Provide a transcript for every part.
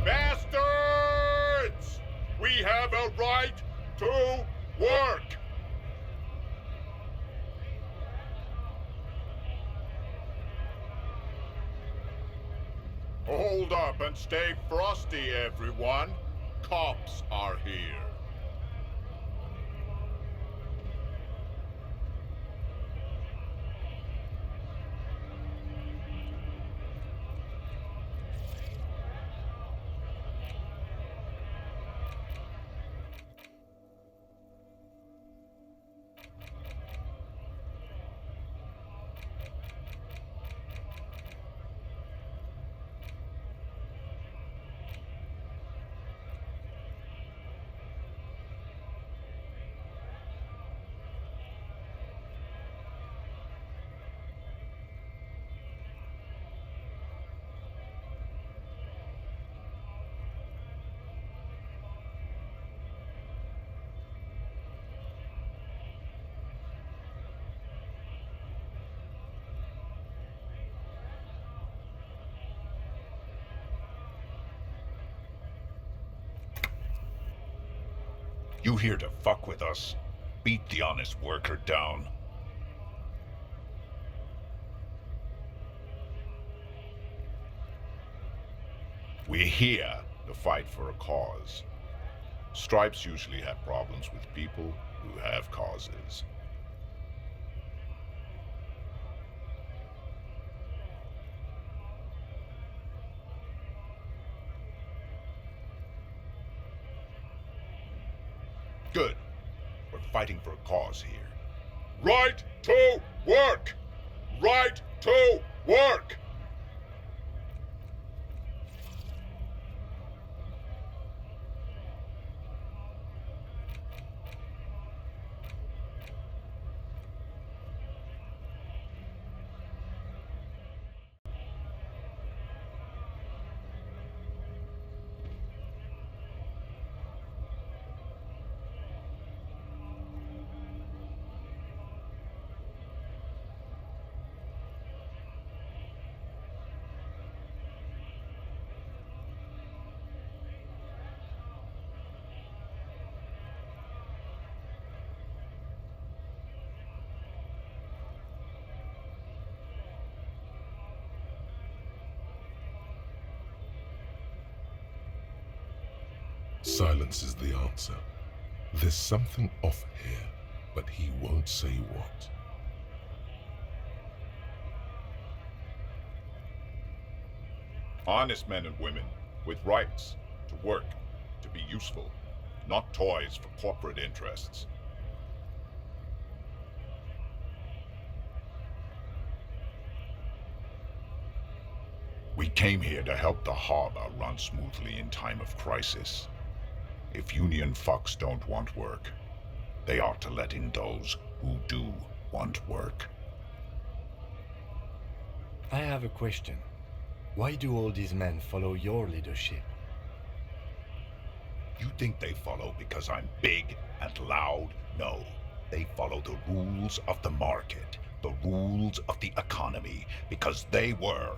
Bastards! We have a right to work! Hold up and stay frosty, everyone. Cops are here. You here to fuck with us? Beat the honest worker down. We're here to fight for a cause. Stripes usually have problems with people who have causes. Good. We're fighting for a cause here. Right to work! Right to work! Silence is the answer. There's something off here, but he won't say what. Honest men and women with rights to work, to be useful, not toys for corporate interests. We came here to help the harbor run smoothly in time of crisis. If union fucks don't want work, they ought to let in those who do want work. I have a question. Why do all these men follow your leadership? You think they follow because I'm big and loud? No. They follow the rules of the market, the rules of the economy, because they were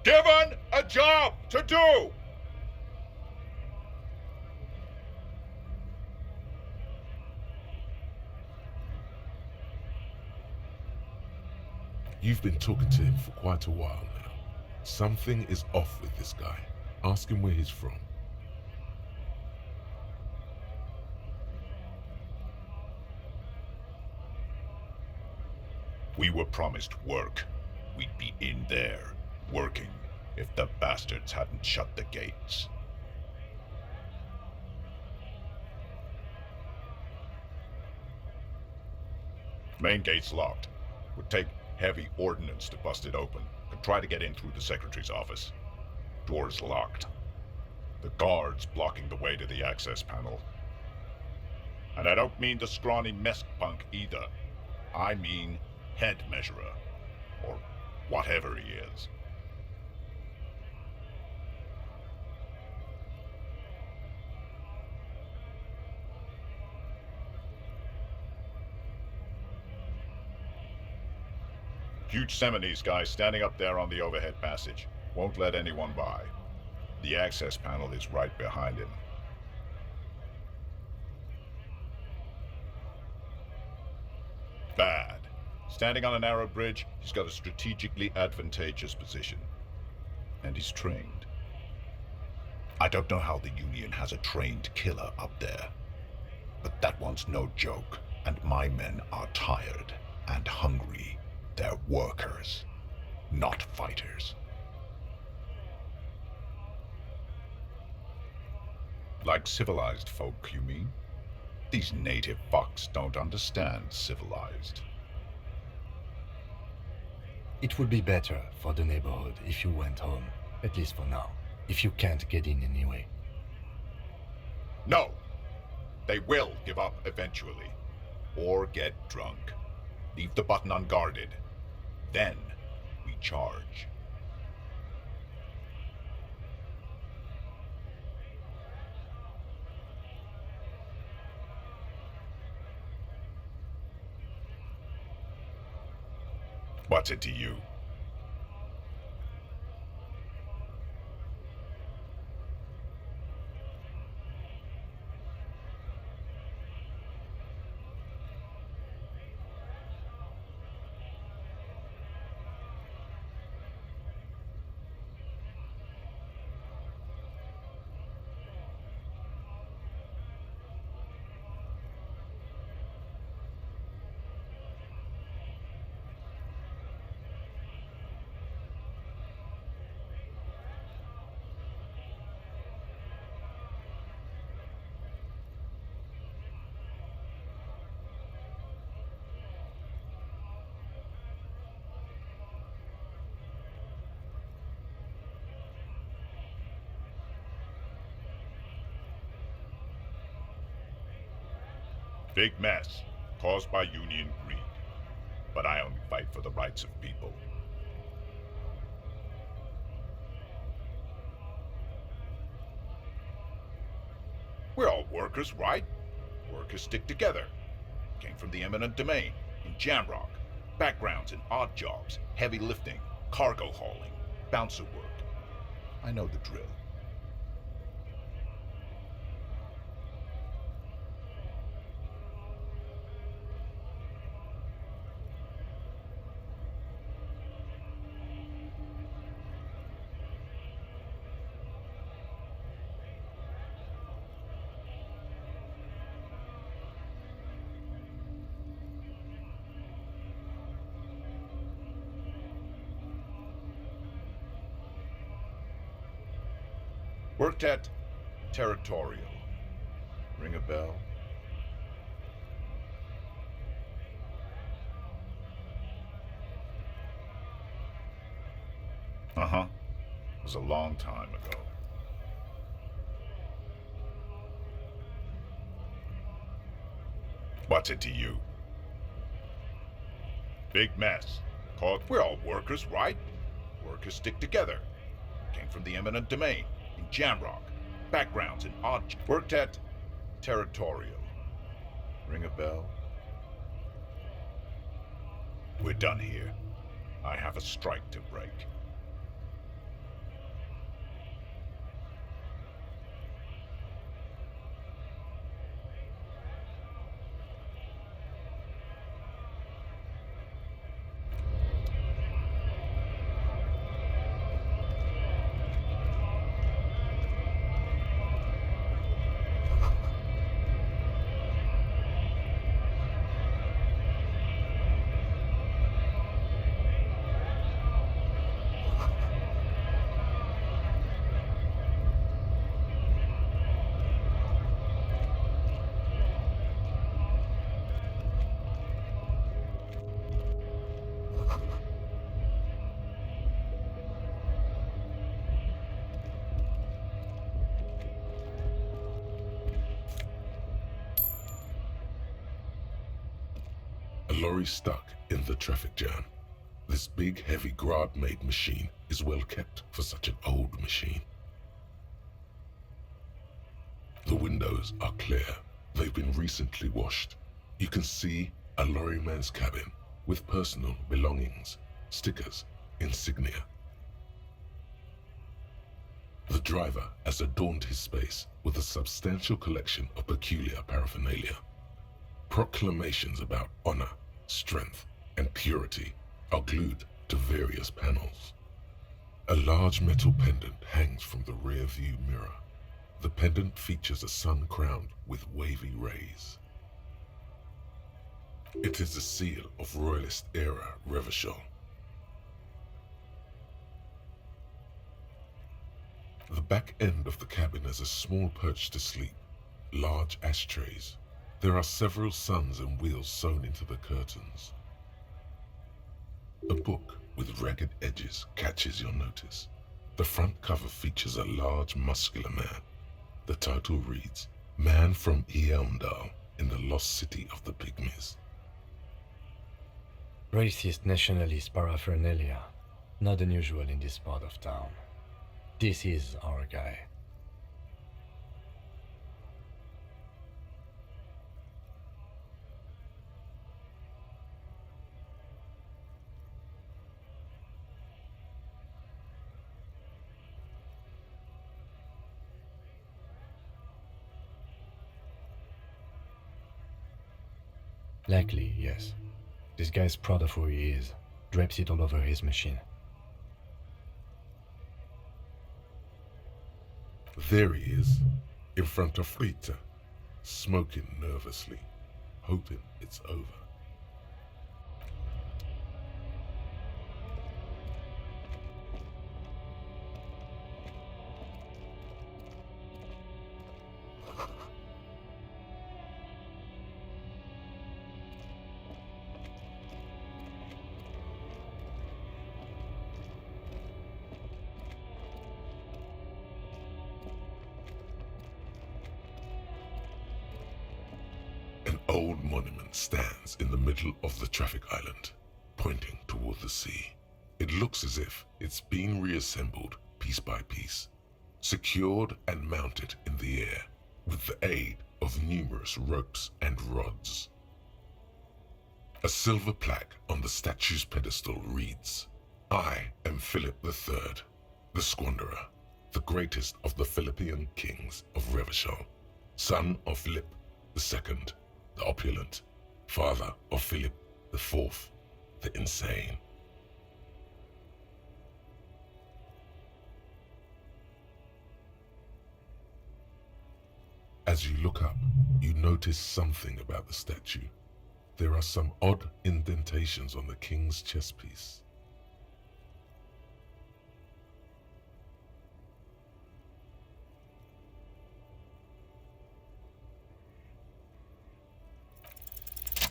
given a job to do! You've been talking to him for quite a while now. Something is off with this guy. Ask him where he's from. We were promised work. We'd be in there, working, if the bastards hadn't shut the gates. Main gate's locked. Would take heavy ordnance to bust it open. Could try to get in through the secretary's office. Door's locked. The guard's blocking the way to the access panel. And I don't mean the scrawny mess punk either. I mean head measurer. Or whatever he is. Huge Seminese guy standing up there on the overhead passage. Won't let anyone by. The access panel is right behind him. Bad. Standing on a narrow bridge, he's got a strategically advantageous position. And he's trained. I don't know how the Union has a trained killer up there. But that one's no joke, and my men are tired and hungry. They're workers, not fighters. Like civilized folk, you mean? These native fucks don't understand civilized. It would be better for the neighborhood if you went home, at least for now, if you can't get in anyway. No! They will give up eventually. Or get drunk. Leave the button unguarded. Then we charge. What's it to you? Big mess, caused by Union greed. But I only fight for the rights of people. We're all workers, right? Workers stick together. Came from the eminent domain, in Jamrock. Backgrounds in odd jobs, heavy lifting, cargo hauling, bouncer work. I know the drill. Worked at Territorial. Ring a bell? Uh-huh. It was a long time ago. What's it to you? Big mess. We're all workers, right? Workers stick together. Came from the eminent domain. In Jamrock. Backgrounds in odd... Worked at Territorial. Ring a bell? We're done here. I have a strike to break. lorry stuck in the traffic jam. This big, heavy Grad-made machine is well kept for such an old machine. The windows are clear. They've been recently washed. You can see a lorryman's cabin with personal belongings, stickers, insignia. The driver has adorned his space with a substantial collection of peculiar paraphernalia. Proclamations about honor, strength, and purity are glued to various panels. A large metal pendant hangs from the rear view mirror. The pendant features a sun crowned with wavy rays. It is a seal of Royalist era Revachol. The back end of the cabin has a small perch to sleep, large ashtrays. There are several suns and wheels sewn into the curtains. A book with ragged edges catches your notice. The front cover features a large, muscular man. The title reads, Man from Eaeniko in the Lost City of the Pygmies. Racist nationalist paraphernalia, not unusual in this part of town. This is our guy. Likely, yes. This guy's proud of who he is, drapes it all over his machine. There he is, in front of Rita, smoking nervously, hoping it's over. An old monument stands in the middle of the traffic island, pointing toward the sea. It looks as if it's been reassembled piece by piece, secured and mounted in the air with the aid of numerous ropes and rods. A silver plaque on the statue's pedestal reads, I am Philip III, the Squanderer, the greatest of the Philippian kings of Revachol, son of Philip II, the opulent, father of Philip IV, the insane. As you look up, you notice something about the statue. There are some odd indentations on the king's chestpiece.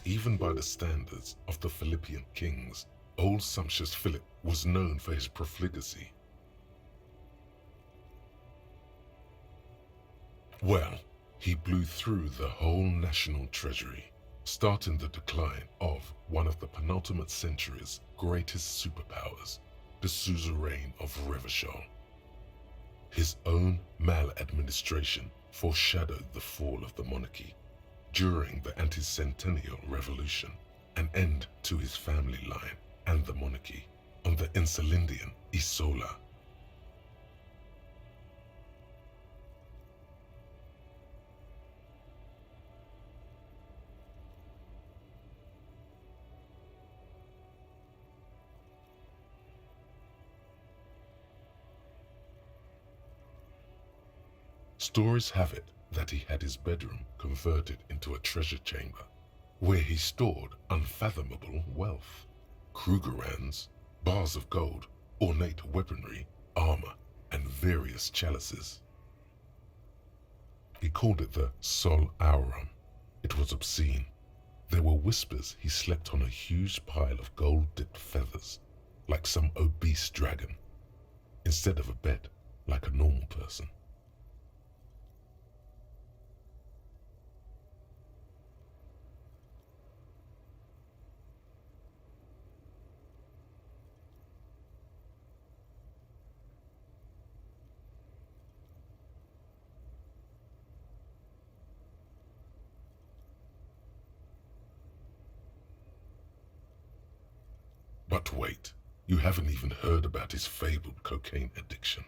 Even by the standards of the Philippian kings, old sumptuous Philip was known for his profligacy. Well, he blew through the whole national treasury, starting the decline of one of the penultimate century's greatest superpowers, the suzerain of Revachol. His own maladministration foreshadowed the fall of the monarchy. During the anti-centennial revolution, an end to his family line and the monarchy on the Insulindian Isola. Stories have it that he had his bedroom converted into a treasure chamber, where he stored unfathomable wealth, Krugerrands, bars of gold, ornate weaponry, armor, and various chalices. He called it the Sol Aurum. It was obscene. There were whispers he slept on a huge pile of gold-dipped feathers, like some obese dragon, instead of a bed like a normal person. But wait, you haven't even heard about his fabled cocaine addiction.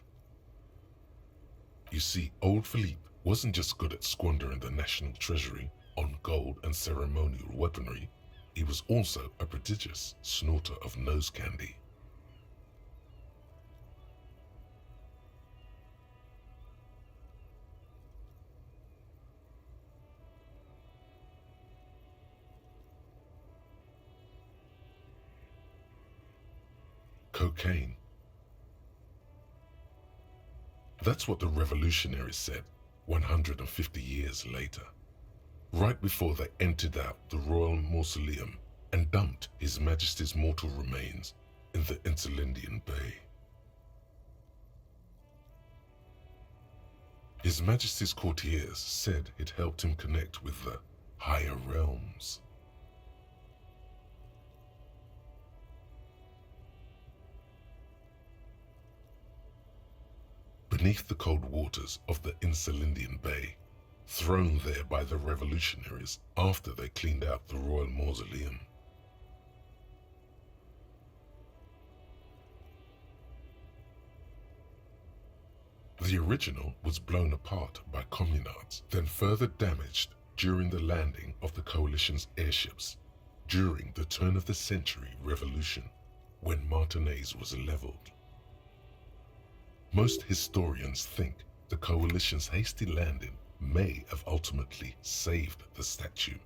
You see, old Philippe wasn't just good at squandering the national treasury on gold and ceremonial weaponry, he was also a prodigious snorter of nose candy. Cocaine. That's what the revolutionaries said 150 years later, right before they emptied out the royal mausoleum and dumped His Majesty's mortal remains in the Insulindian Bay. His Majesty's courtiers said it helped him connect with the higher realms. Beneath the cold waters of the Insulindian Bay, thrown there by the revolutionaries after they cleaned out the royal mausoleum. The original was blown apart by communards, then further damaged during the landing of the coalition's airships during the turn-of-the-century revolution, when Martinez was leveled. Most historians think the coalition's hasty landing may have ultimately saved the statue.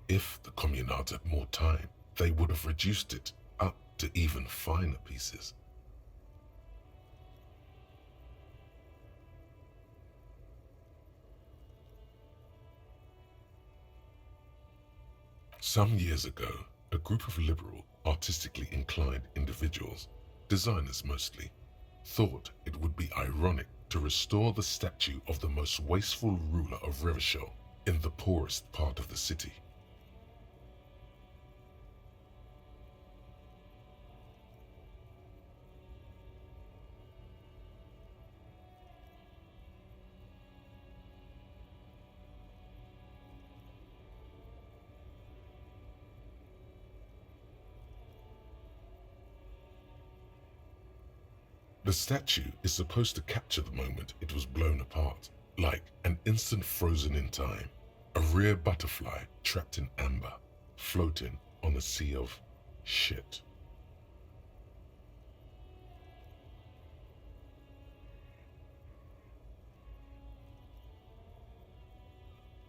If the communards had more time, they would have reduced it up to even finer pieces. Some years ago, a group of liberal, artistically inclined individuals, designers mostly, thought it would be ironic to restore the statue of the most wasteful ruler of Revachol in the poorest part of the city. The statue is supposed to capture the moment it was blown apart, like an instant frozen in time, a rare butterfly trapped in amber, floating on a sea of shit.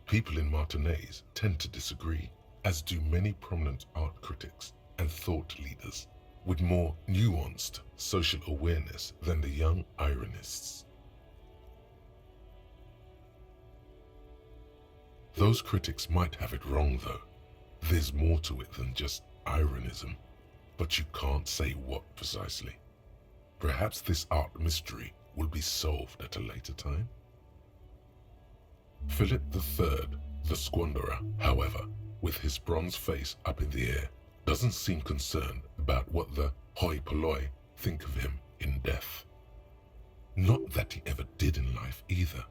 People in Martinez tend to disagree, as do many prominent art critics and thought leaders with more nuanced social awareness than the young ironists. Those critics might have it wrong though. There's more to it than just ironism, but you can't say what precisely. Perhaps this art mystery will be solved at a later time. Philip III, the squanderer, however, with his bronze face up in the air, doesn't seem concerned about what the hoi polloi think of him in death. Not that he ever did in life either.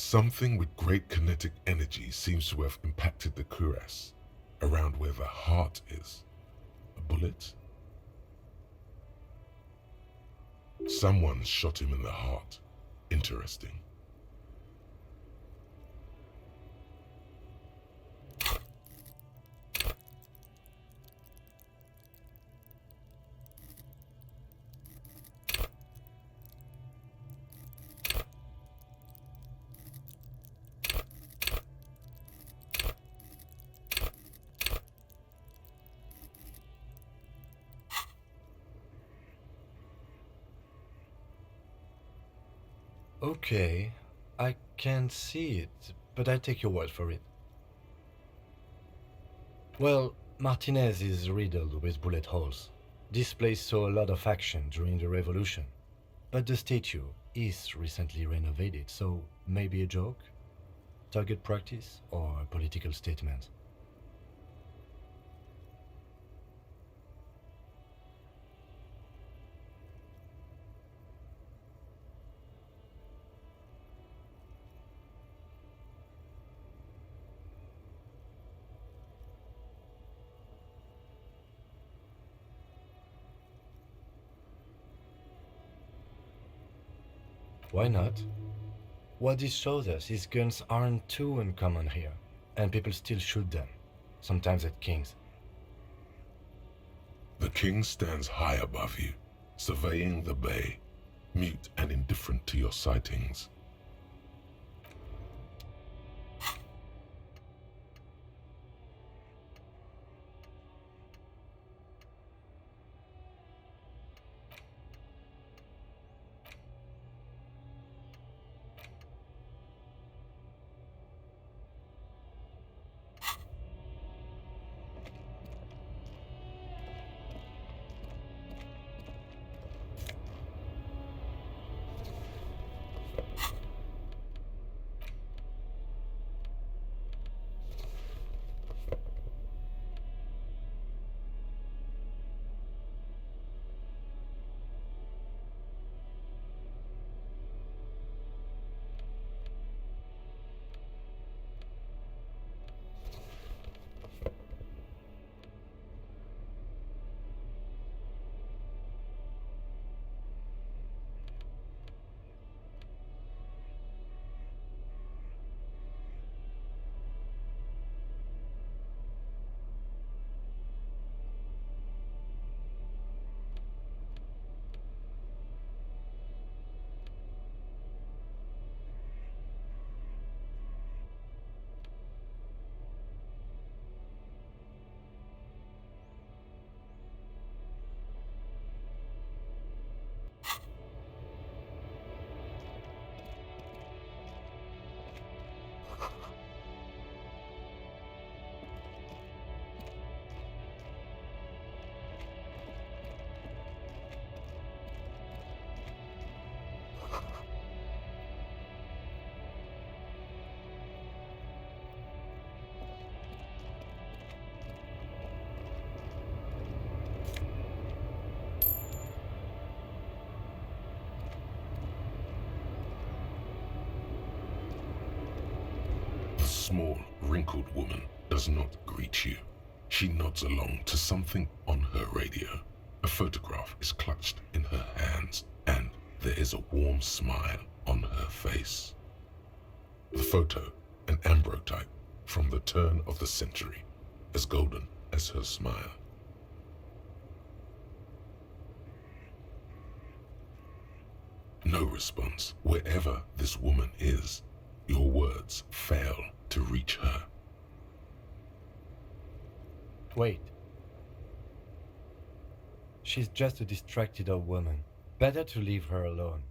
Something with great kinetic energy seems to have impacted the cuirass, around where the heart is. A bullet? Someone shot him in the heart. Interesting. Okay, I can't see it, but I take your word for it. Well, Martinez is riddled with bullet holes. This place saw a lot of action during the revolution, but the statue is recently renovated, so maybe a joke? Target practice or a political statement? Why not? What this shows us is guns aren't too uncommon here, and people still shoot them, sometimes at kings. The king stands high above you, surveying the bay, mute and indifferent to your sightings. The small, wrinkled woman does not greet you. She nods along to something on her radio. A photograph is clutched in her hands, and there is a warm smile on her face. The photo, an ambrotype from the turn of the century, as golden as her smile. No response. Wherever this woman is, your words fail to reach her. Wait. She's just a distracted old woman. Better to leave her alone.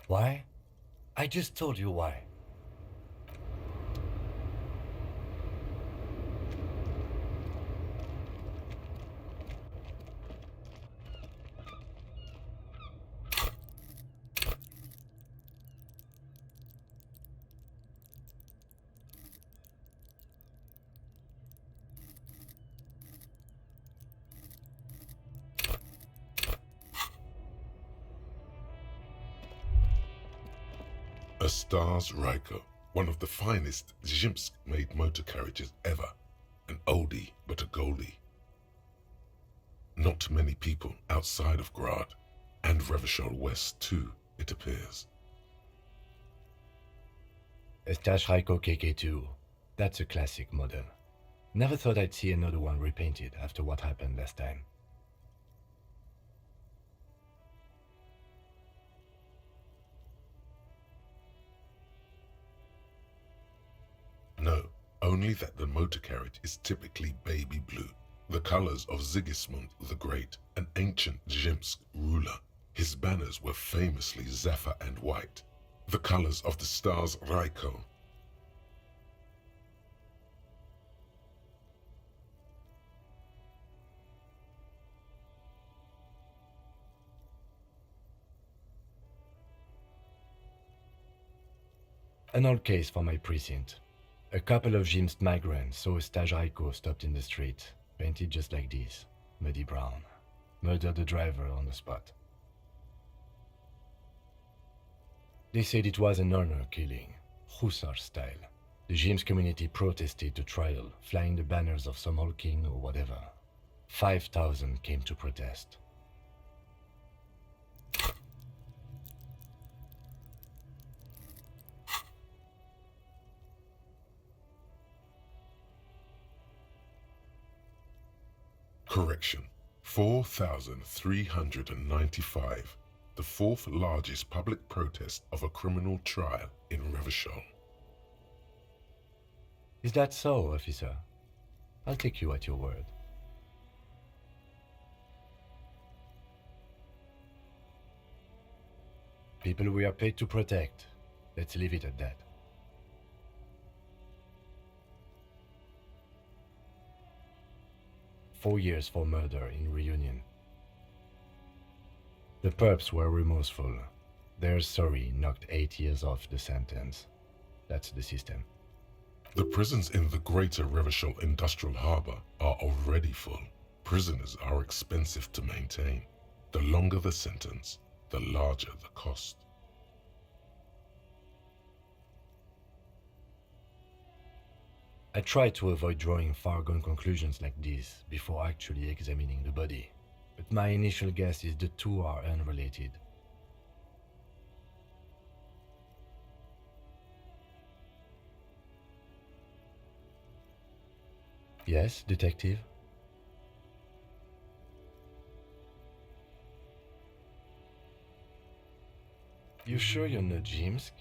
Why? I just told you why. A A Stars Ryko, one of the finest Zhimsk-made motor carriages ever. An oldie but a goldie. Not many people outside of Grad, and Revachol West too, it appears. A Stage Ryko KK2. That's a classic model. Never thought I'd see another one repainted after what happened last time. No, only that the motor carriage is typically baby blue, the colors of Sigismund the Great, an ancient Zhimsk ruler. His banners were famously zephyr and white, the colors of the Stars Ryko. An old case for my precinct. A couple of Zhimsk migrants saw a Stage Ryko stopped in the street, painted just like this, muddy brown. Murdered the driver on the spot. They said it was an honor killing, Hussar style. The Zhimsk community protested the trial, flying the banners of some old king or whatever. 5,000 came to protest. Correction, 4,395, the fourth largest public protest of a criminal trial in Revachol. Is that so, officer? I'll take you at your word. People we are paid to protect. Let's leave it at that. Four years for murder in Reunion. The perps were remorseful. Their sorry knocked 8 years off the sentence. That's the system. The prisons in the greater Revachol Industrial Harbour are already full. Prisoners are expensive to maintain. The longer the sentence, the larger the cost. I tried to avoid drawing far-gone conclusions like this before actually examining the body, but my initial guess is the two are unrelated. Yes, detective? You sure you're not Zhimsk?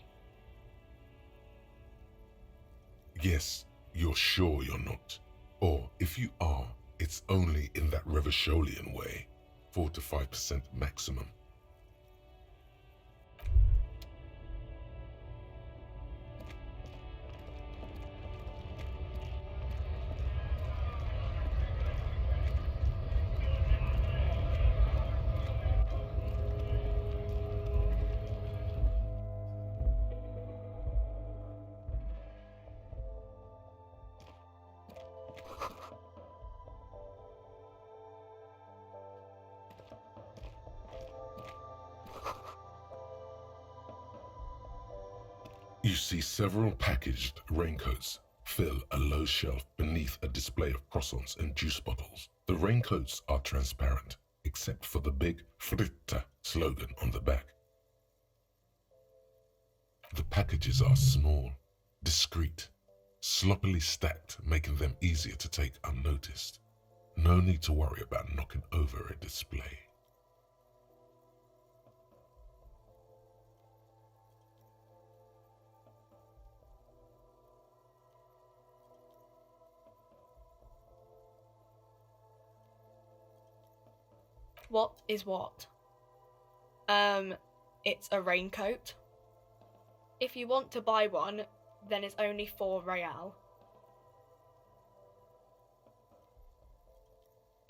Yes, you're sure you're not. Or if you are, it's only in that Revacholian way, 4 to 5% maximum. You see several packaged raincoats fill a low shelf beneath a display of croissants and juice bottles. The raincoats are transparent, except for the big Fritta slogan on the back. The packages are small, discreet, sloppily stacked, making them easier to take unnoticed. No need to worry about knocking over a display. What is what? It's a raincoat. If you want to buy one, then it's only 4 real.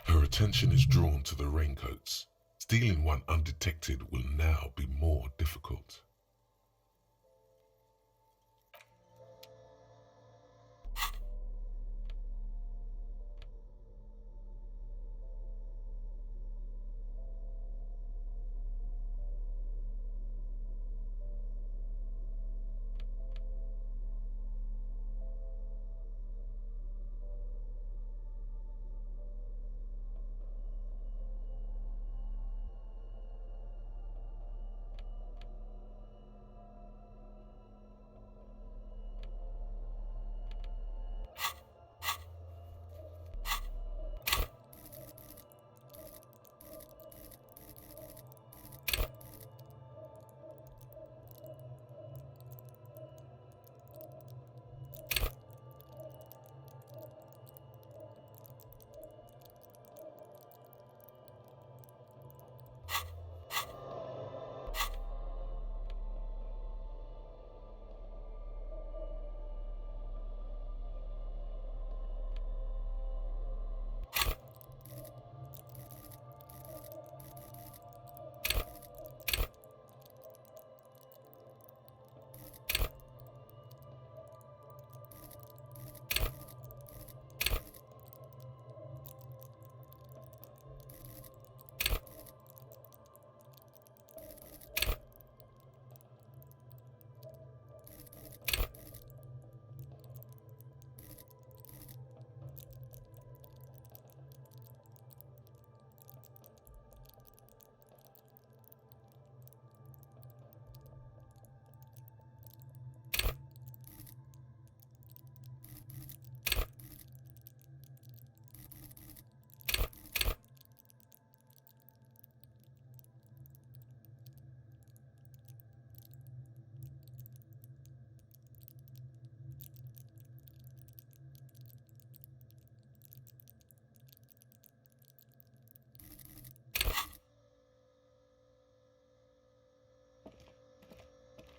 Her attention is drawn to the raincoats. Stealing one undetected will now be more difficult.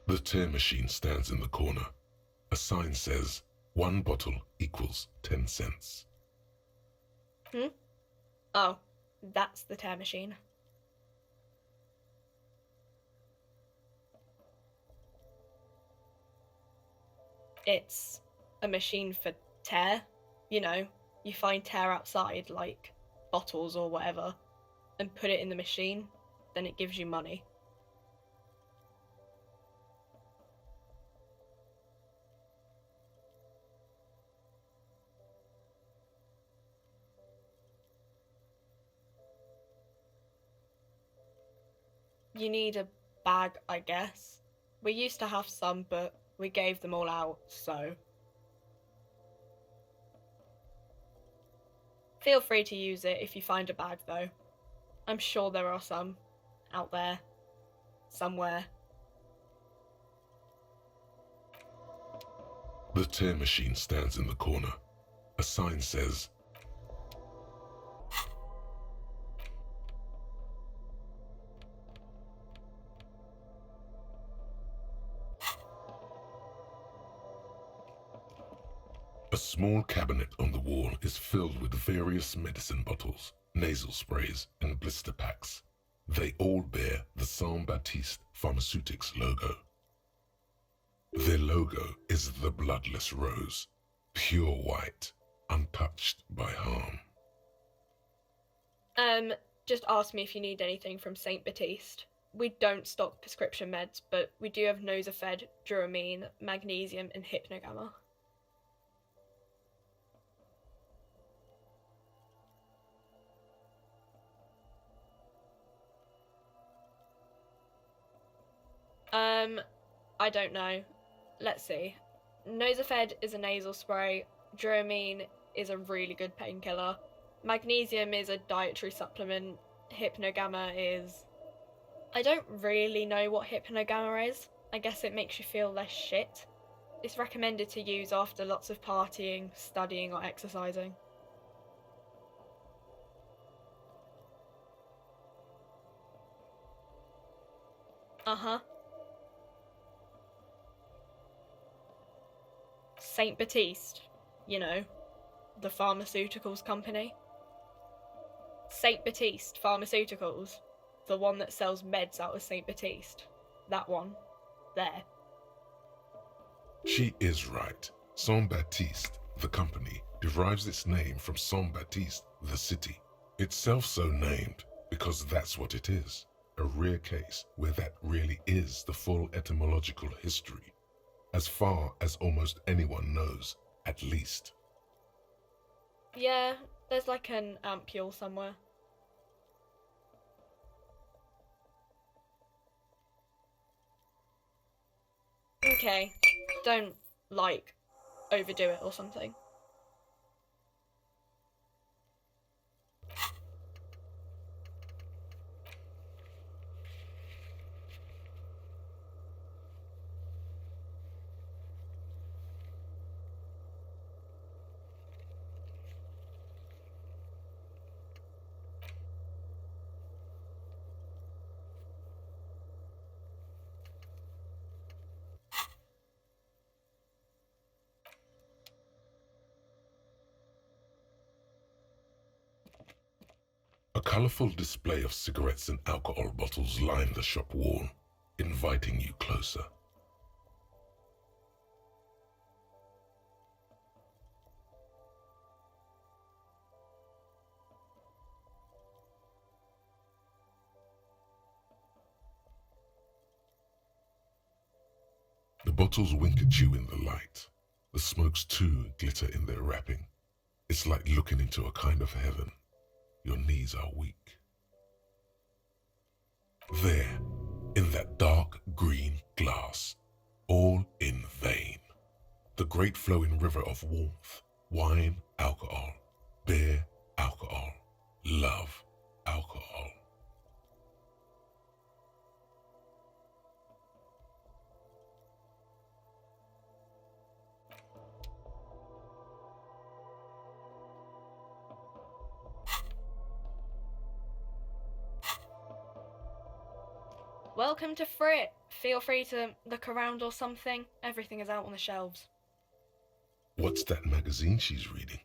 The tear machine stands in the corner. A sign says, 1 bottle equals 10 cents. Oh, that's the tear machine. It's a machine for tear. You know, you find tear outside, like bottles or whatever, and put it in the machine, then it gives you money. You need a bag, I guess. We used to have some, but we gave them all out, so... Feel free to use it if you find a bag, though. I'm sure there are some out there, somewhere. The tear machine stands in the corner. A sign says, a small cabinet on the wall is filled with various medicine bottles, nasal sprays, and blister packs. They all bear the Saint Baptiste Pharmaceutics logo. Their logo is the bloodless rose, pure white, untouched by harm. Just ask me if you need anything from Saint Baptiste. We don't stock prescription meds, but we do have Nosafed, Duramine, magnesium, and Hypnogamma. I don't know. Let's see. Nosafed is a nasal spray. Duramine is a really good painkiller. Magnesium is a dietary supplement. Hypnogamma is... I don't really know what Hypnogamma is. I guess it makes you feel less shit. It's recommended to use after lots of partying, studying, or exercising. Uh-huh. Saint Baptiste, you know, the pharmaceuticals company. Saint Baptiste Pharmaceuticals, the one that sells meds out of Saint Baptiste. That one. There. She is right. Saint Baptiste, the company, derives its name from Saint Baptiste, the city. Itself so named because that's what it is. A rare case where that really is the full etymological history. As far as almost anyone knows, at least. Yeah, there's like an ampule somewhere. Okay, don't, like, overdo it or something. A colorful display of cigarettes and alcohol bottles line the shop wall, inviting you closer. The bottles wink at you in the light. The smokes too glitter in their wrapping. It's like looking into a kind of heaven. Your knees are weak. There, in that dark green glass, all in vain. The great flowing river of warmth, wine, alcohol, beer, alcohol, love, alcohol. Welcome to Frit. Feel free to look around or something. Everything is out on the shelves. What's that magazine she's reading?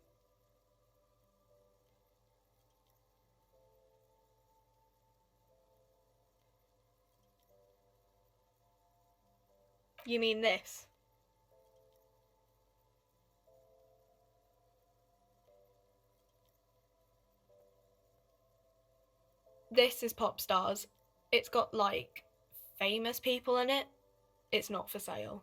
You mean this? This is Pop Stars. It's got, like, famous people in it. It's not for sale.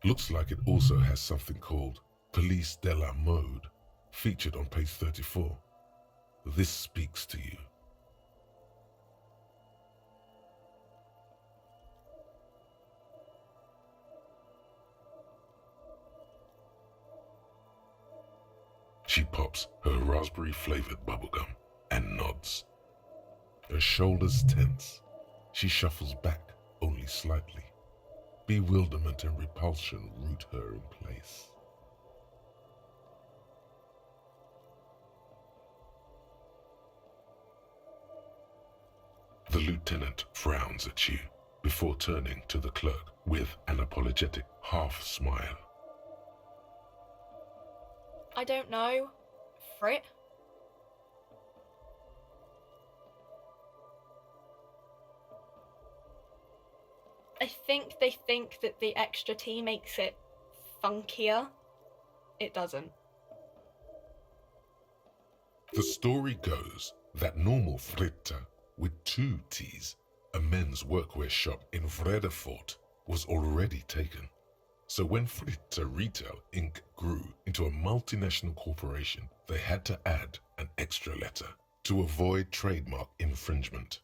Looks like it also has something called Police de la Mode, featured on page 34. This speaks to you. She pops her raspberry-flavored bubblegum and nods. Her shoulders tense. She shuffles back only slightly. Bewilderment and repulsion root her in place. The lieutenant frowns at you before turning to the clerk with an apologetic half-smile. I don't know. Frit? I think they think that the extra T makes it funkier. It doesn't. The story goes that normal Fritta, with 2 T's, a men's workwear shop in Vredefort, was already taken. So when Fritta Retail Inc. grew into a multinational corporation, they had to add an extra letter to avoid trademark infringement.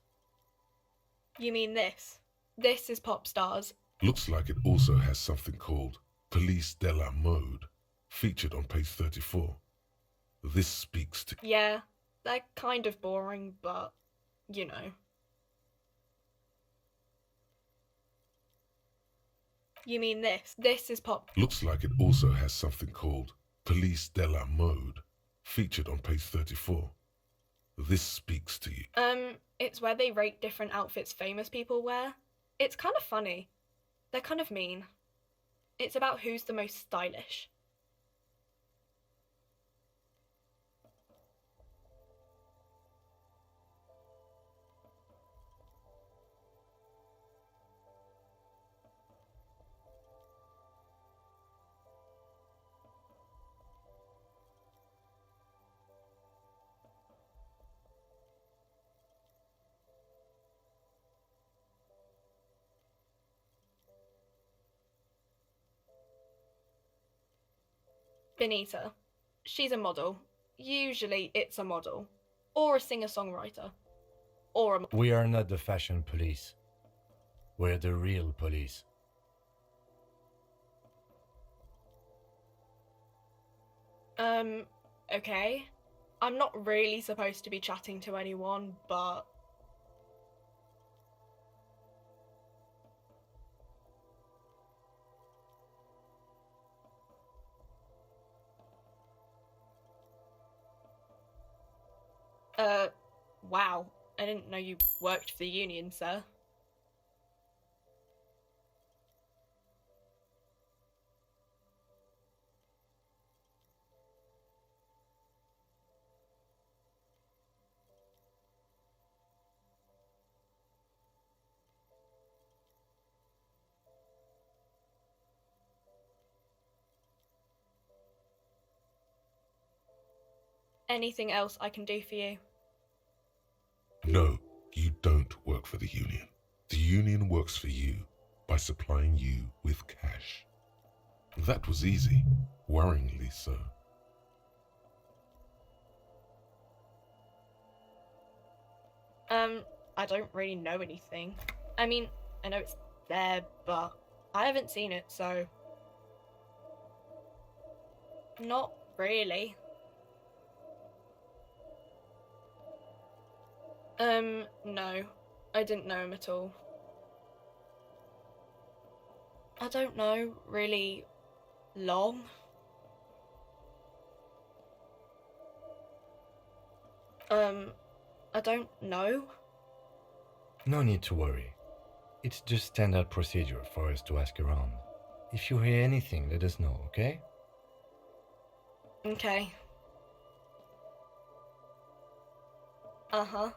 You mean this? This is Pop Stars. Looks like it also has something called Police de la Mode, featured on page 34. This speaks to... Yeah, they're kind of boring, but, you know. You mean this? This is Pop... Looks like it also has something called Police de la Mode, featured on page 34. This speaks to you. It's where they rate different outfits famous people wear. It's kind of funny. They're kind of mean. It's about who's the most stylish. Benita. She's a model. Usually it's a model. Or a singer-songwriter. Or a... We are not the fashion police. We're the real police. Okay. I'm not really supposed to be chatting to anyone, but... Wow. I didn't know you worked for the union, sir. Anything else I can do for you? No, you don't work for the union. The union works for you by supplying you with cash. That was easy, worryingly so. I don't really know anything. I mean, I know it's there, but I haven't seen it, so... Not really. No. I didn't know him at all. I don't know, really long. I don't know. No need to worry. It's just standard procedure for us to ask around. If you hear anything, let us know, okay? Okay. Uh-huh.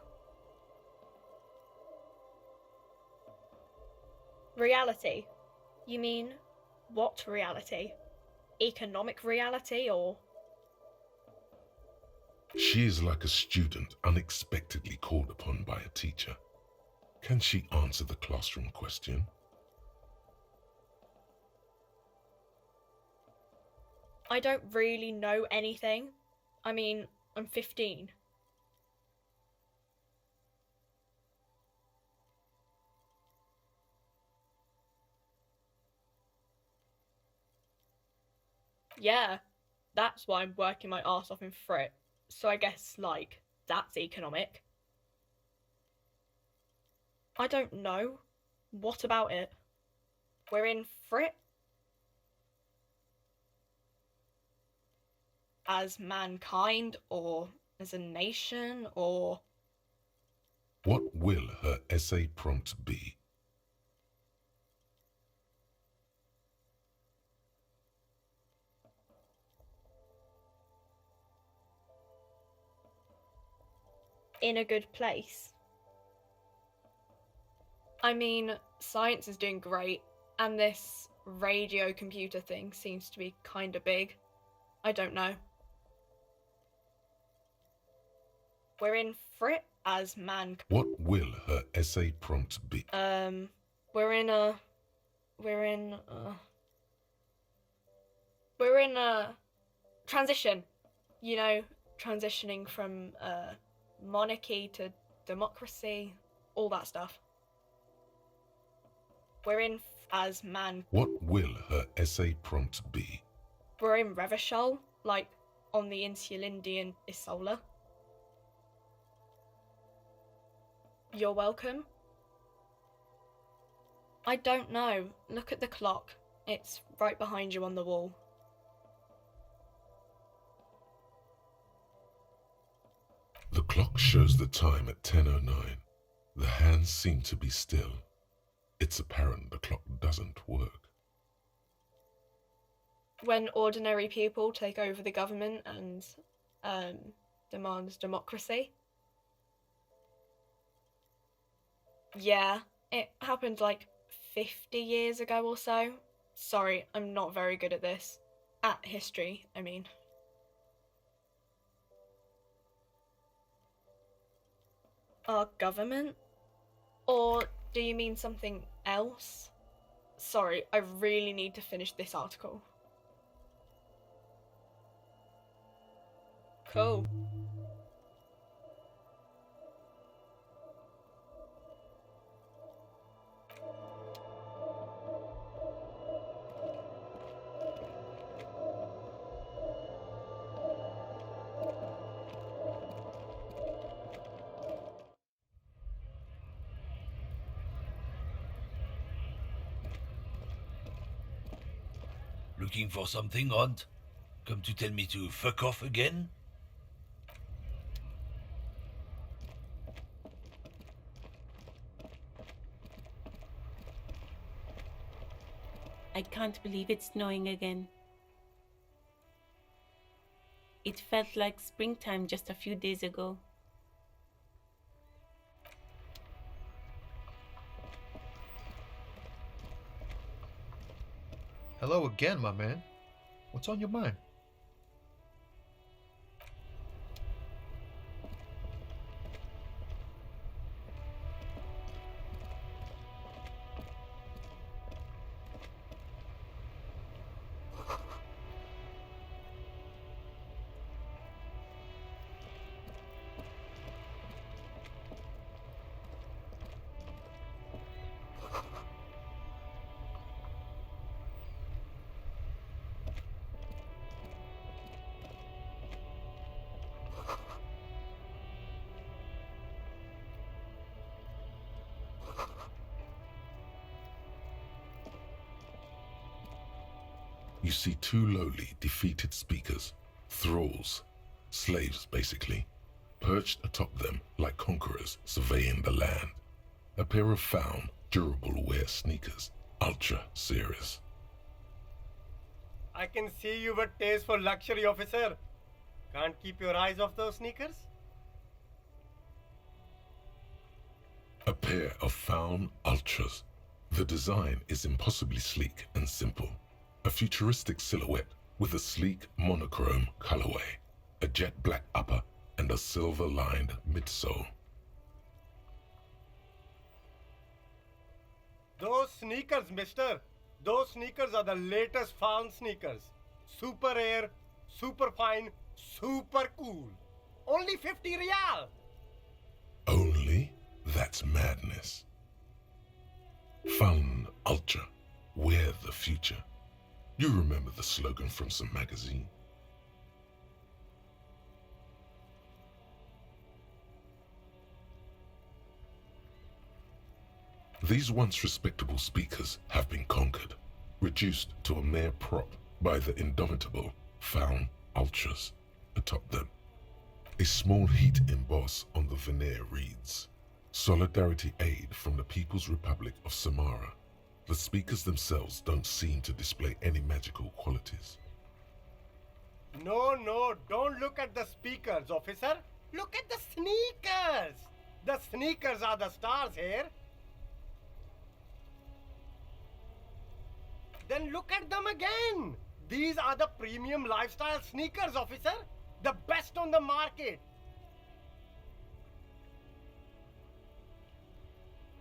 Reality? You mean, what reality? Economic reality, or...? She is like a student unexpectedly called upon by a teacher. Can she answer the classroom question? I don't really know anything. I mean, I'm 15. Yeah, that's why I'm working my arse off in Frit. So I guess, like, that's economic. I don't know. What about it? We're in Frit? As mankind, or as a nation, or... What will her essay prompt be? in a good place? I mean, science is doing great, and this radio computer thing seems to be kinda big. I don't know. We're in Frit as man. What will her essay prompt be? We're in a transition. You know, transitioning from monarchy to democracy, all that stuff. We're in as man. What will her essay prompt be? We're in Revachol, like on the Insulindian Isola. You're welcome. I don't know. Look at the clock. It's right behind you on the wall. The clock shows the time at 10:09. The hands seem to be still. It's apparent the clock doesn't work. When ordinary people take over the government and demand democracy. Yeah, it happened like 50 years ago or so. Sorry, I'm not very good at this. At history, I mean. Our government? Or do you mean something else? Sorry, I really need to finish this article. Cool. Looking for something, Hunt? Come to tell me to fuck off again? I can't believe it's snowing again. It felt like springtime just a few days ago. Hello again, my man. What's on your mind? You see two lowly, defeated speakers, thralls, slaves basically, perched atop them like conquerors surveying the land. A pair of found, durable wear sneakers, Ultra Series. I can see you've a taste for luxury, officer. Can't keep your eyes off those sneakers? A pair of found Ultras. The design is impossibly sleek and simple. A futuristic silhouette with a sleek monochrome colorway, a jet black upper, and a silver-lined midsole. Those sneakers, mister. Those sneakers are the latest found sneakers. Super air, super fine, super cool. Only 50 real. Only? That's madness. Found Ultra. Wear the future. You remember the slogan from some magazine. These once respectable speakers have been conquered, reduced to a mere prop by the indomitable found Ultras atop them. A small heat emboss on the veneer reads, "Solidarity aid from the People's Republic of Samara." The speakers themselves don't seem to display any magical qualities. No, don't look at the speakers, officer. Look at the sneakers. The sneakers are the stars here. Then look at them again. These are the premium lifestyle sneakers, officer. The best on the market.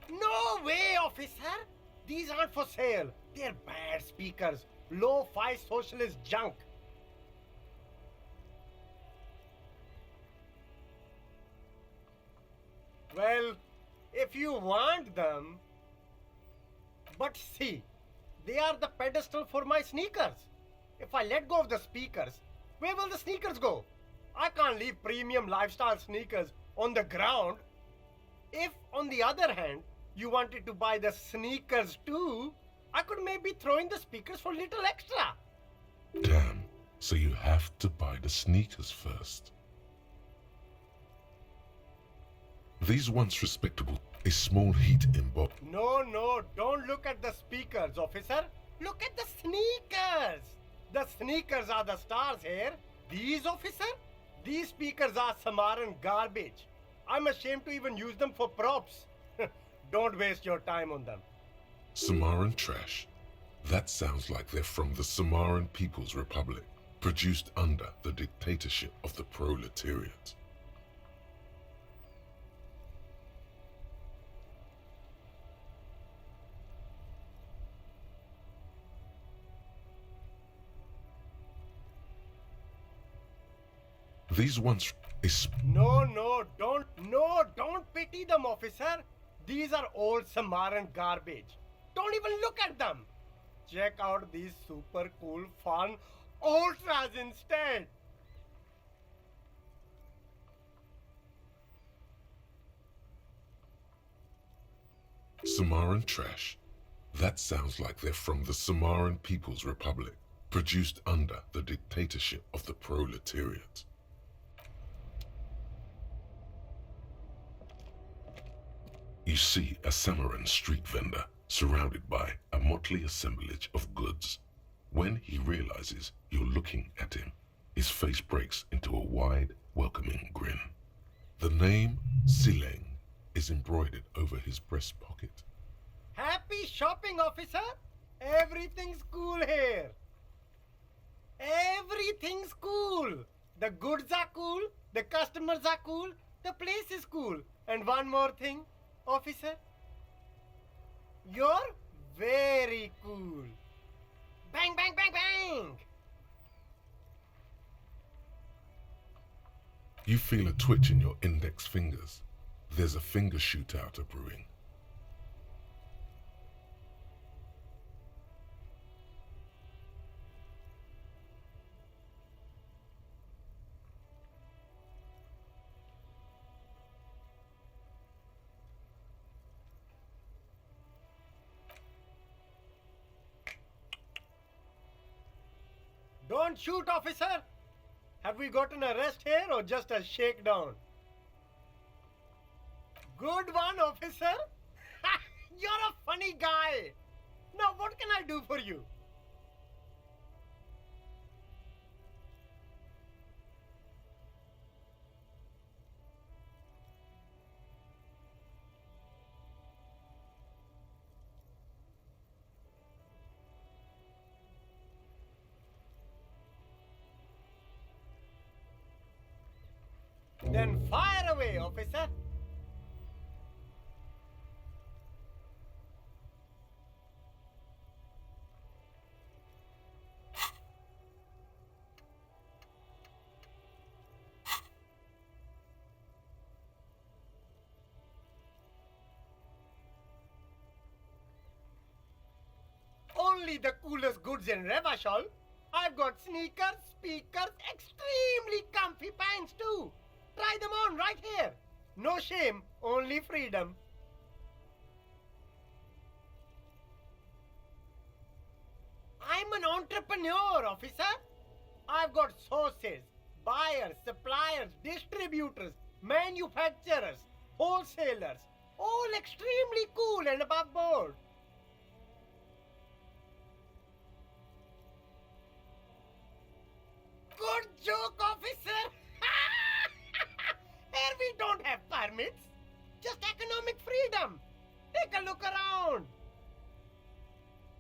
No way, officer. These aren't for sale. They're bad speakers. Low-fi socialist junk. Well, if you want them... But see, they are the pedestal for my sneakers. If I let go of the speakers, where will the sneakers go? I can't leave premium lifestyle sneakers on the ground. If, on the other hand, you wanted to buy the sneakers too, I could maybe throw in the speakers for little extra. Damn, so you have to buy the sneakers first. These once respectable, a small heat emboss. No, don't look at the speakers, officer. Look at the sneakers. The sneakers are the stars here. These, officer? These speakers are Samaran garbage. I'm ashamed to even use them for props. Don't waste your time on them. Samaran trash. That sounds like they're from the Samaran People's Republic, produced under the dictatorship of the proletariat. These once is No, don't pity them, officer. These are old Samaran garbage. Don't even look at them. Check out these super cool, fun ultras instead. Samaran trash. That sounds like they're from the Samaran People's Republic, produced under the dictatorship of the proletariat. You see a Samaran street vendor surrounded by a motley assemblage of goods. When he realizes you're looking at him, his face breaks into a wide, welcoming grin. The name Sileng is embroidered over his breast pocket. Happy shopping, officer. Everything's cool here. Everything's cool. The goods are cool, the customers are cool, the place is cool. And one more thing, officer. You're very cool. Bang, bang, bang, bang! You feel a twitch in your index fingers. There's a finger shootout brewing. Don't shoot, officer! Have we got an arrest here or just a shakedown? Good one, officer! You're a funny guy. Now, what can I do for you? Then fire away, officer. Only the coolest goods in Revachol. I've got sneakers, speakers, extremely comfy pants too. Try them on right here. No shame, only freedom. I'm an entrepreneur, officer. I've got sources, buyers, suppliers, distributors, manufacturers, wholesalers, all extremely cool and above board. Good joke, officer. Here we don't have permits, just economic freedom. Take a look around.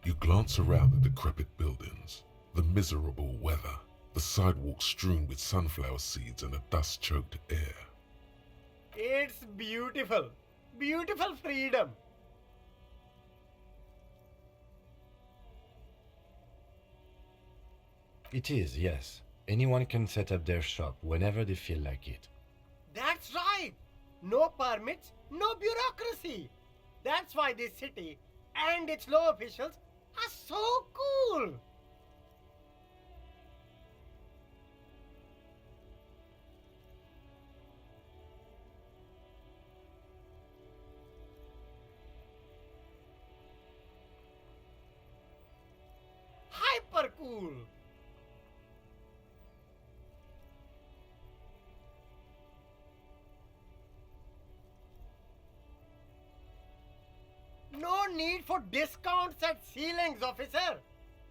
You glance around the decrepit buildings, the miserable weather, the sidewalks strewn with sunflower seeds and a dust-choked air. It's beautiful. Beautiful freedom. It is, yes. Anyone can set up their shop whenever they feel like it. That's right. No permits, no bureaucracy. That's why this city and its law officials are so cool. Hyper cool. No need for discounts at ceilings, officer.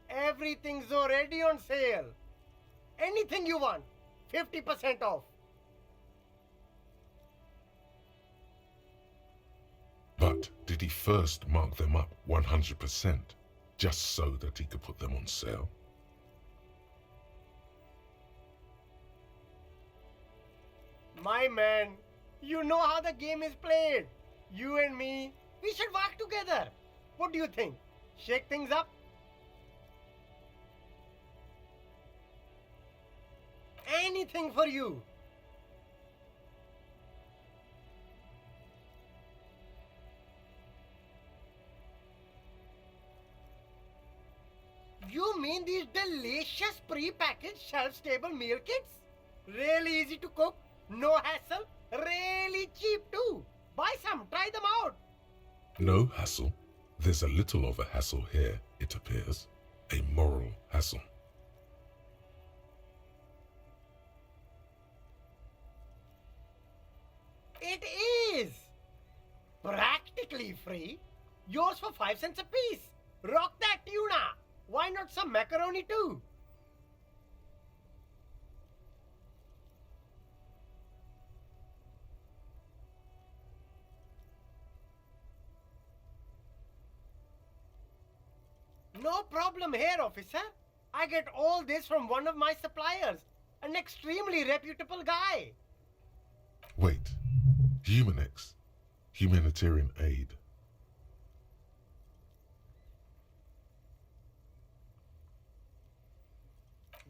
Everything's already on sale. Anything you want, 50% off. But did he first mark them up 100%, just so that he could put them on sale? My man, you know how the game is played. You and me, we should work together. What do you think? Shake things up? Anything for you. You mean these delicious pre-packaged shelf-stable meal kits? Really easy to cook, no hassle, really cheap too. Buy some, try them out. No hassle. There's a little of a hassle here, it appears. A moral hassle. It is practically free. Yours for 5 cents a piece. Rock that tuna. Why not some macaroni too? No problem here, officer. I get all this from one of my suppliers, an extremely reputable guy. Wait. Humanex. Humanitarian aid.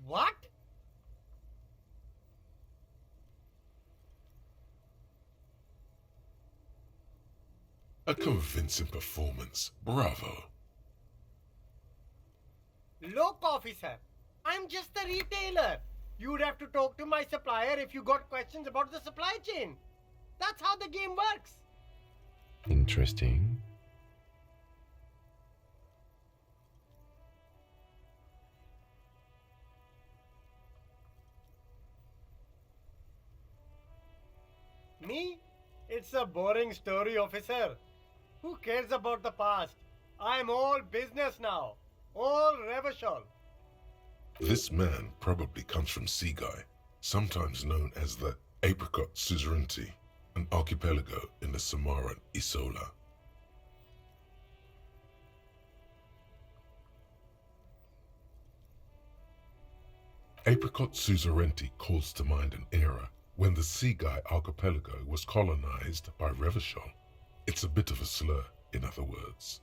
What? A convincing performance. Bravo. Look, officer, I'm just a retailer. You'd have to talk to my supplier if you got questions about the supply chain. That's how the game works. Interesting. Me? It's a boring story, officer. Who cares about the past? I'm all business now. All revolution. This man probably comes from Seaguy, sometimes known as the Apricot Suzerainty, an archipelago in the Samaran Isola. Apricot Suzerainty calls to mind an era when the Seaguy archipelago was colonized by Revachol. It's a bit of a slur, in other words.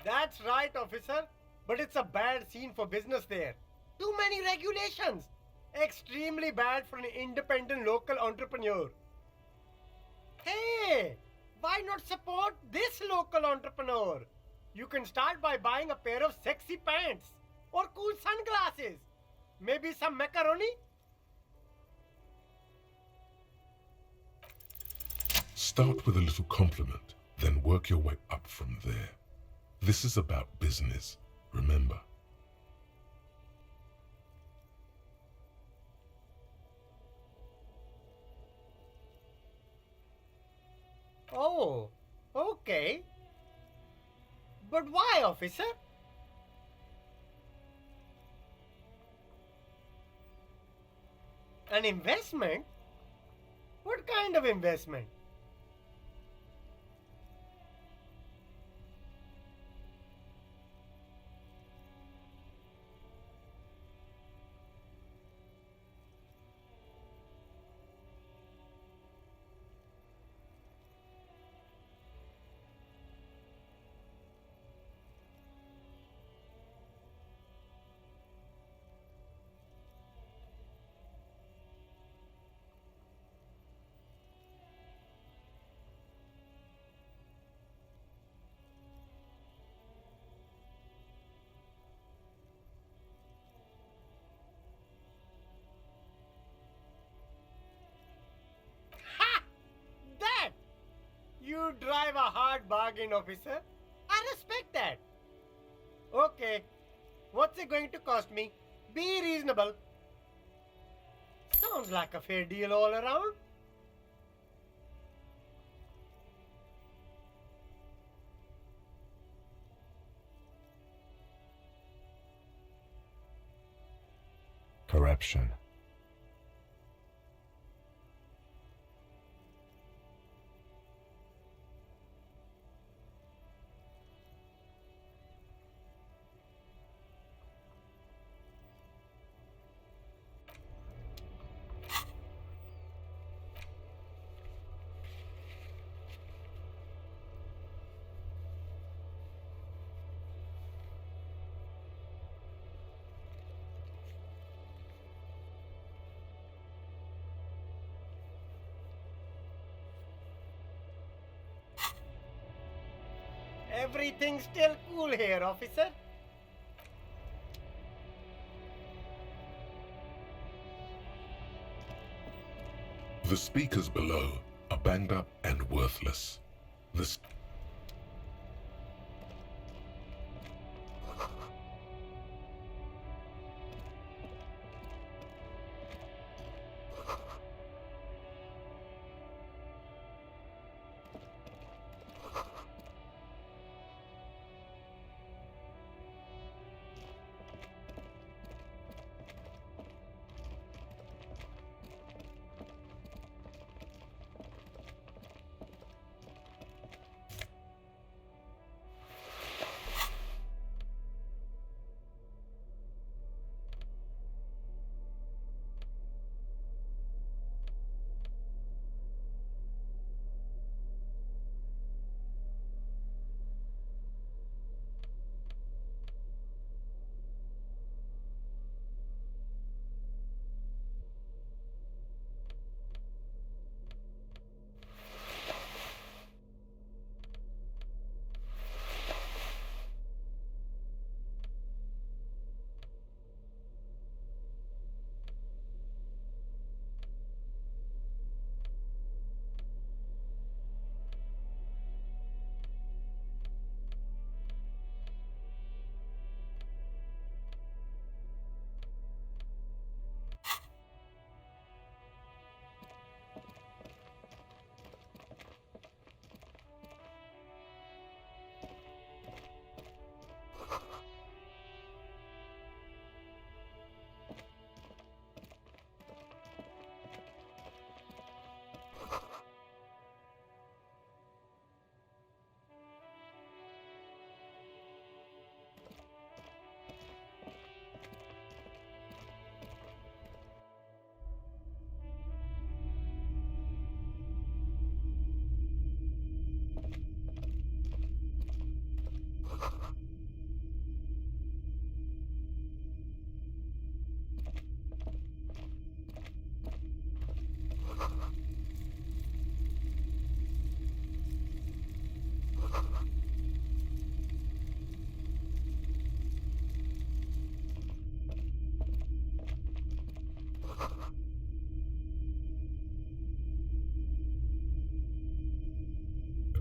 That's right, officer. But it's a bad scene for business there. Too many regulations. Extremely bad for an independent local entrepreneur. Hey, why not support this local entrepreneur? You can start by buying a pair of sexy pants or cool sunglasses. Maybe some macaroni? Start with a little compliment, then work your way up from there. This is about business, remember. Oh, okay. But why, officer? An investment? What kind of investment? You drive a hard bargain, officer. I respect that. Okay, what's it going to cost me? Be reasonable. Sounds like a fair deal all around. Corruption. Everything's still cool here, officer. The speakers below are banged up and worthless. The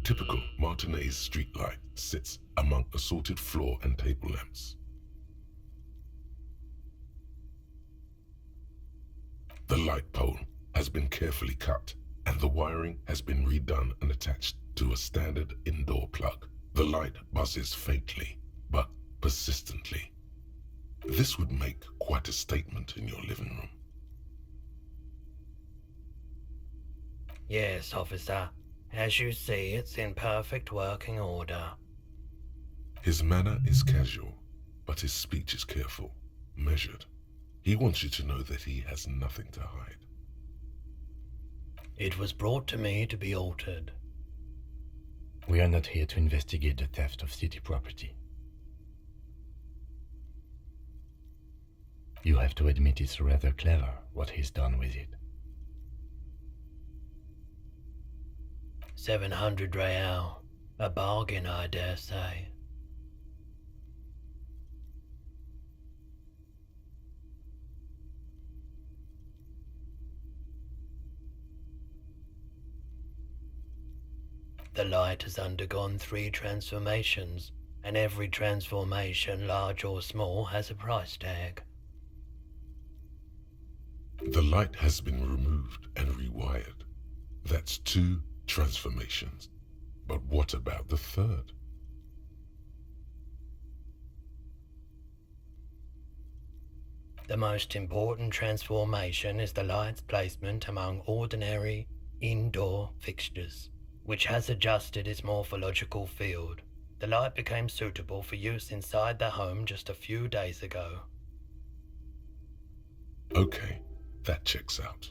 typical Martinez streetlight sits among assorted floor and table lamps. The light pole has been carefully cut, and the wiring has been redone and attached to a standard indoor plug. The light buzzes faintly, but persistently. This would make quite a statement in your living room. Yes, officer. As you see, it's in perfect working order. His manner is casual, but his speech is careful, measured. He wants you to know that he has nothing to hide. It was brought to me to be altered. We are not here to investigate the theft of city property. You have to admit it's rather clever what he's done with it. 700 real. A bargain, I dare say. The light has undergone 3 transformations, and every transformation, large or small, has a price tag. The light has been removed and rewired. That's 2 transformations. But what about the 3rd? The most important transformation is the light's placement among ordinary indoor fixtures, which has adjusted its morphological field. The light became suitable for use inside the home just a few days ago. Okay, that checks out.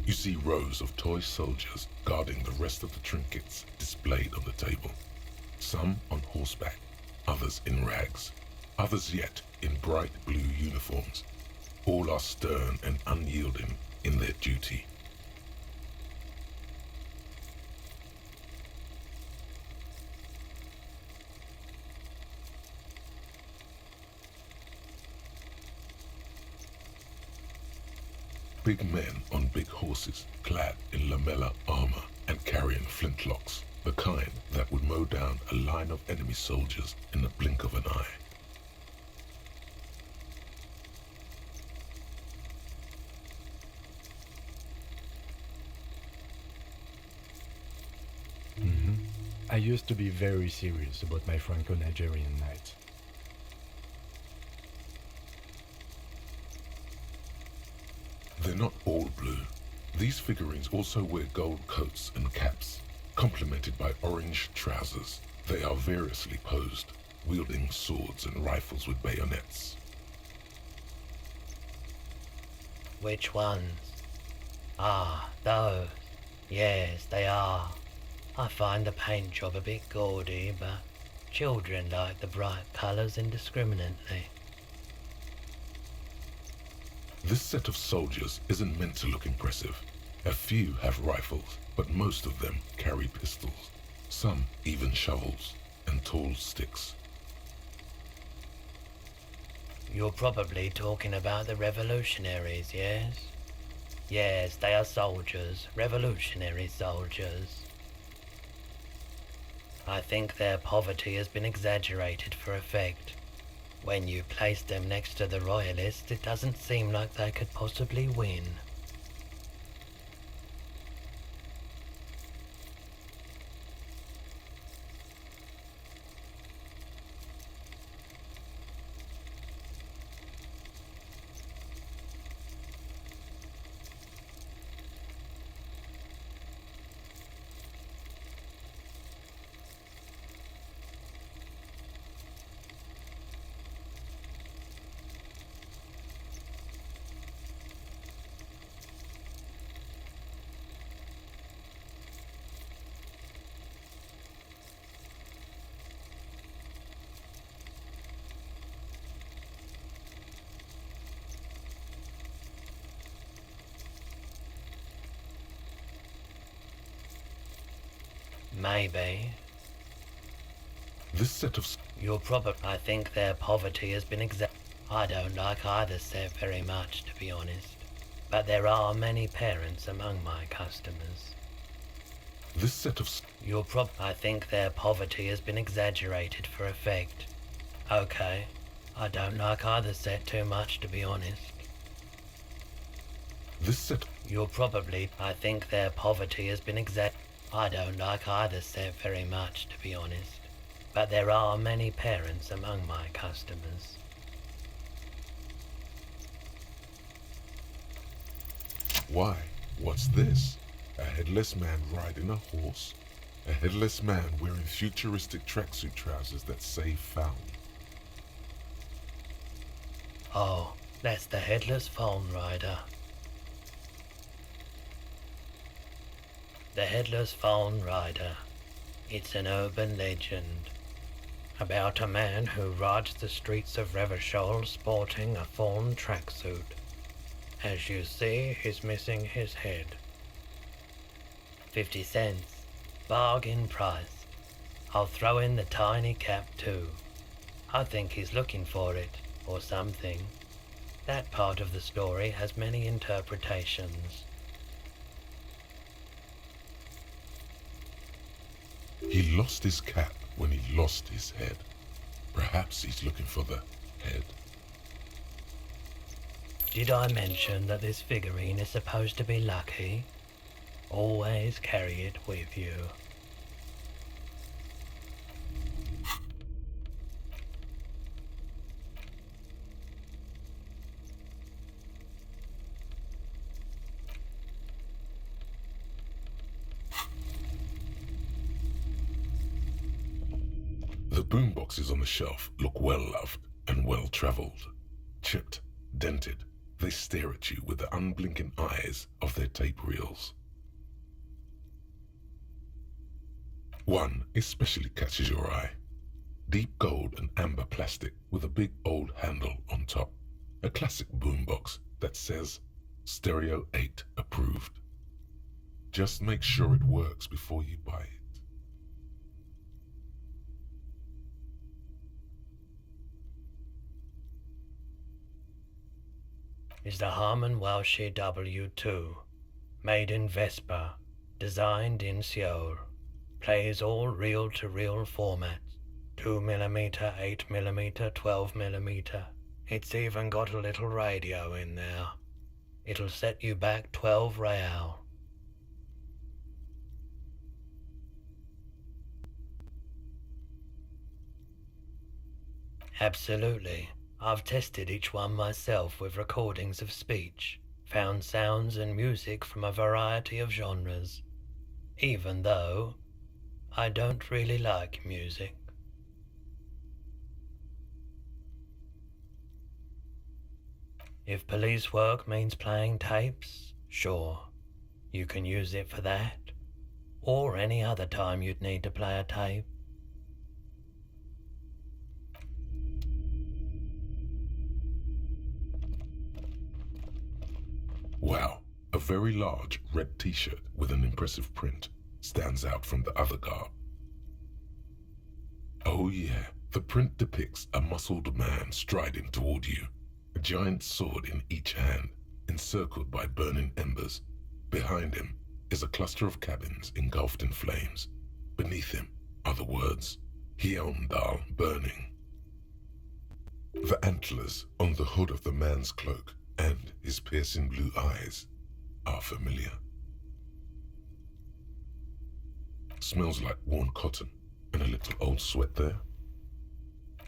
You see rows of toy soldiers guarding the rest of the trinkets displayed on the table. Some on horseback, others in rags, others yet in bright blue uniforms. All are stern and unyielding in their duty. Big men on big horses, clad in lamella armor and carrying flintlocks, the kind that would mow down a line of enemy soldiers in the blink of an eye. I used to be very serious about my Franco-Nigerian night. They're not all blue. These figurines also wear gold coats and caps, complemented by orange trousers. They are variously posed, wielding swords and rifles with bayonets. Which ones? Ah, those. Yes, they are. I find the paint job a bit gaudy, but children like the bright colours indiscriminately. This set of soldiers isn't meant to look impressive. A few have rifles, but most of them carry pistols. Some even shovels and tall sticks. You're probably talking about the revolutionaries, yes? Yes, they are soldiers, revolutionary soldiers. I think their poverty has been exaggerated for effect. When you place them next to the royalists, it doesn't seem like they could possibly win. Maybe. This set of I think their poverty has been I don't like either set very much, to be honest. But there are many parents among my customers. This set of I think their poverty has been exaggerated for effect. Okay, I don't like either set too much, to be honest. This set I think their poverty has been I don't like either set very much, to be honest. But there are many parents among my customers. Why? What's this? A headless man riding a horse? A headless man wearing futuristic tracksuit trousers that say found? Oh, that's the headless phone rider. The headless phone rider. It's an urban legend about a man who rides the streets of Revachol sporting a fawn tracksuit. As you see, he's missing his head. 50 cents. Bargain price. I'll throw in the tiny cap too. I think he's looking for it, or something. That part of the story has many interpretations. He lost his cap when he lost his head. Perhaps he's looking for the head. Did I mention that this figurine is supposed to be lucky? Always carry it with you. The boomboxes on the shelf look well-loved and well-traveled. Chipped, dented, they stare at you with the unblinking eyes of their tape reels. One especially catches your eye. Deep gold and amber plastic with a big old handle on top. A classic boombox that says Stereo 8 approved. Just make sure it works before you buy it. Is the Harman Welshi W2, made in Vespa, designed in Seoul, plays all reel-to-reel formats, 2mm, 8mm, 12mm. It's even got a little radio in there. It'll set you back 12 real. Absolutely. I've tested each one myself with recordings of speech, found sounds and music from a variety of genres, even though I don't really like music. If police work means playing tapes, sure, you can use it for that, or any other time you'd need to play a tape. Wow, a very large red t-shirt with an impressive print stands out from the other garb. Oh yeah, the print depicts a muscled man striding toward you, a giant sword in each hand, encircled by burning embers. Behind him is a cluster of cabins engulfed in flames. Beneath him are the words, Hyundai burning. The antlers on the hood of the man's cloak and his piercing blue eyes are familiar. Smells like worn cotton and a little old sweat there.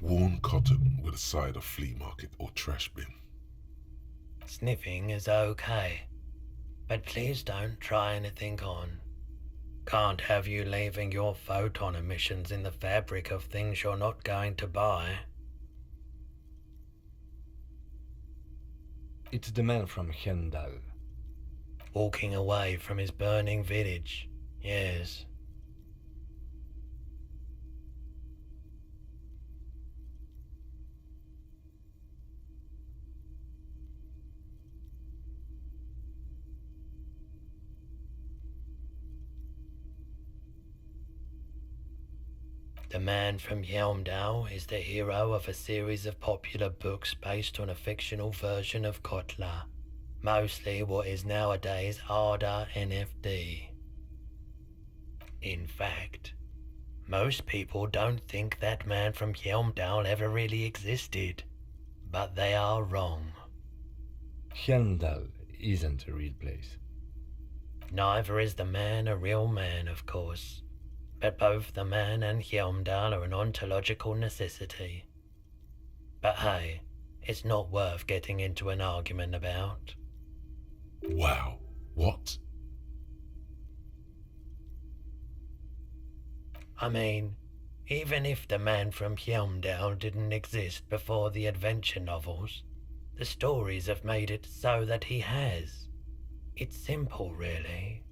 Worn cotton with a side of flea market or trash bin. Sniffing is okay, but please don't try anything on. Can't have you leaving your photon emissions in the fabric of things you're not going to buy. It's the man from Hyundai. Walking away from his burning village, yes. The man from Yelmdale is the hero of a series of popular books based on a fictional version of Kotla, mostly what is nowadays Arda NFD. In fact, most people don't think that man from Yelmdale ever really existed, but they are wrong. Helmdal isn't a real place. Neither is the man a real man, of course, but both the man and Helmdal are an ontological necessity. But hey, it's not worth getting into an argument about. Wow. What? I mean, even if the man from Helmdale didn't exist before the adventure novels, the stories have made it so that he has. It's simple, really.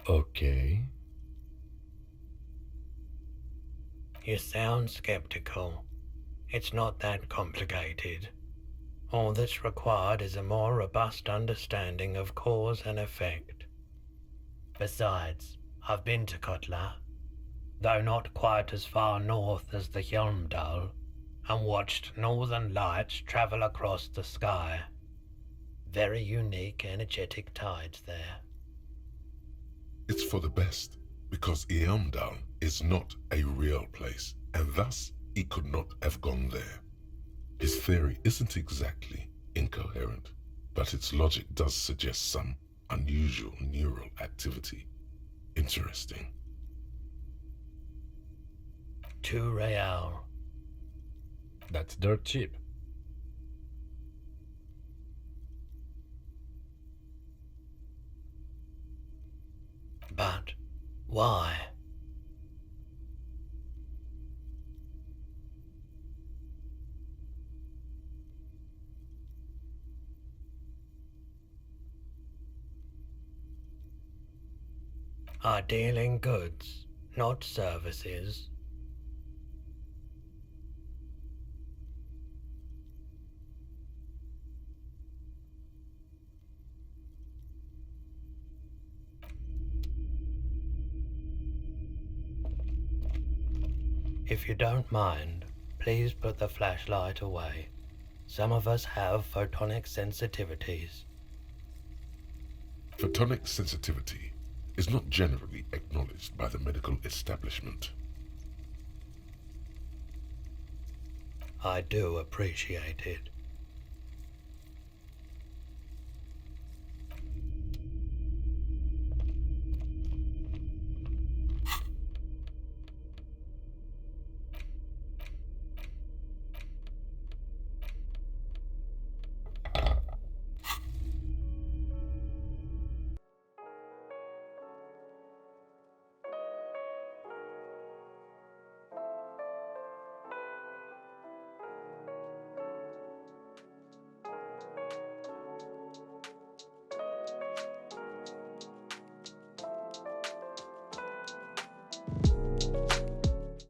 Okay. You sound skeptical. It's not that complicated. All that's required is a more robust understanding of cause and effect. Besides, I've been to Kotla, though not quite as far north as the Helmdal, and watched northern lights travel across the sky. Very unique, energetic tides there. It's for the best, because Eamdal is not a real place, and thus he could not have gone there. His theory isn't exactly incoherent, but its logic does suggest some unusual neural activity. Interesting. 2 real. That's dirt cheap. But why? I deal in goods, not services. If you don't mind, please put the flashlight away. Some of us have photonic sensitivities. Photonic sensitivity is not generally acknowledged by the medical establishment. I do appreciate it.